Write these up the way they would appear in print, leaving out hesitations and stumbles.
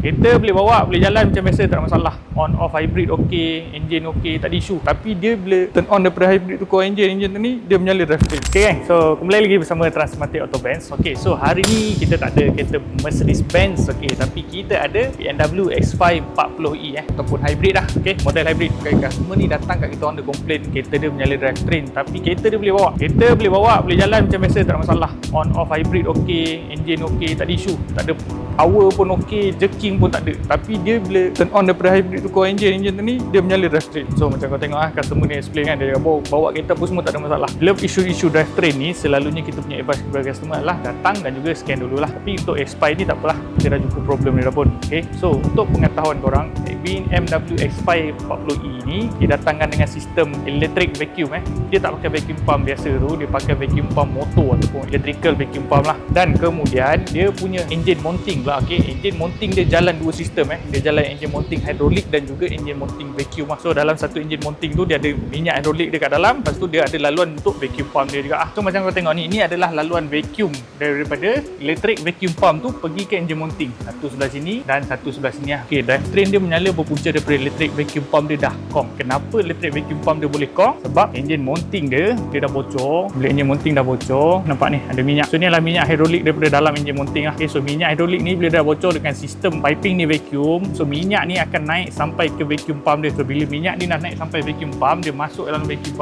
Kereta boleh bawa, boleh jalan macam biasa, tak ada masalah. On off hybrid okey, engine okey, tak ada isu. Tapi dia bila turn on daripada hybrid tu core engine tu ni, dia menyala drivetrain. Okay kan? So kembali lagi bersama Transmatic Auto Benz. Okay, so hari ni kita tak ada kereta Mercedes-Benz, okay, tapi kita ada BMW X5 40e ataupun hybrid lah. Okay, model hybrid. Okay, customer ni datang kat kita, orang dia komplain kereta dia menyala drivetrain, tapi kereta dia boleh bawa. Kereta boleh bawa, boleh jalan macam biasa, tak ada masalah. On off hybrid okey, engine okey, tak ada isu. Tak ada power pun okey, jerking pun tak ada. Tapi dia bila turn on daripada hybrid tu core engine tu ni, dia menyala drivetrain. So macam kau tengok customer ni explain kan, dia bawa kereta pun semua tak ada masalah. Bila isu-isu drivetrain ni, selalunya kita punya advice kepada customer adalah datang dan juga scan dululah. Tapi untuk X5 ni tak apalah, dia dah jumpa problem dia dah pun. Okay, so untuk pengetahuan korang, BMW X5 40e ni didatangkan dengan sistem electric vacuum. Dia tak pakai vacuum pump biasa tu, dia pakai vacuum pump motor ataupun electrical vacuum pump lah. Dan kemudian dia punya engine mounting pula. Okay, engine mounting dia jalan dua sistem. Dia jalan engine mounting hidrolik dan juga engine mounting vacuum lah. So dalam satu engine mounting tu dia ada minyak hidrolik dekat dalam, lepas tu dia ada laluan untuk vacuum pump dia juga. So macam kau tengok ni, ini adalah laluan vacuum daripada electric vacuum pump tu pergi ke engine mounting. Satu sebelah sini dan satu sebelah sini lah. Okay, drivetrain dia menyala berpunca daripada electric vacuum pump dia dah kong. Kenapa electric vacuum pump dia boleh kong? Sebab engine mounting dia dah bocor. Bila engine mounting dah bocor, nampak ni ada minyak. So ni adalah minyak hidrolik daripada dalam engine mounting lah. Okay, so minyak hidrolik ni bila dah bocor dengan sistem piping ni vacuum, so minyak ni akan naik sampai ke vacuum pump dia. So bila minyak ni dah naik sampai vacuum pump, dia masuk dalam vacuum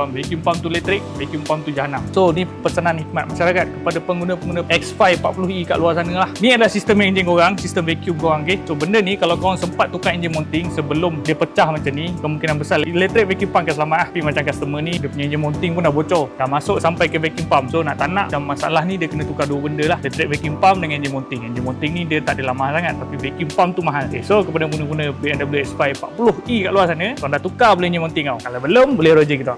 pump tu elektrik, vacuum pump tu jahanam. So ni pesanan hikmat masyarakat kepada pengguna-pengguna X5 40e kat luar sana lah. Ni adalah sistem engine korang, sistem vacuum korang. Okay, so benda ni kalau korang sempat tukar engine mounting sebelum dia pecah macam ni, kemungkinan besar electric vacuum pump akan selamat lah. Tapi macam customer ni, dia punya engine mounting pun dah bocor, dah masuk sampai ke vacuum pump. So nak tak nak, macam masalah ni dia kena tukar dua benda lah, electric vacuum pump dengan engine mounting. Engine mounting ni dia tak ada mahal sangat, tapi vacuum pump tu mahal. Okay, so kepada pengguna-pengguna BMW X5 40e kat luar sana, korang dah tukar boleh engine mounting kau. Kalau belum, boleh roger kita.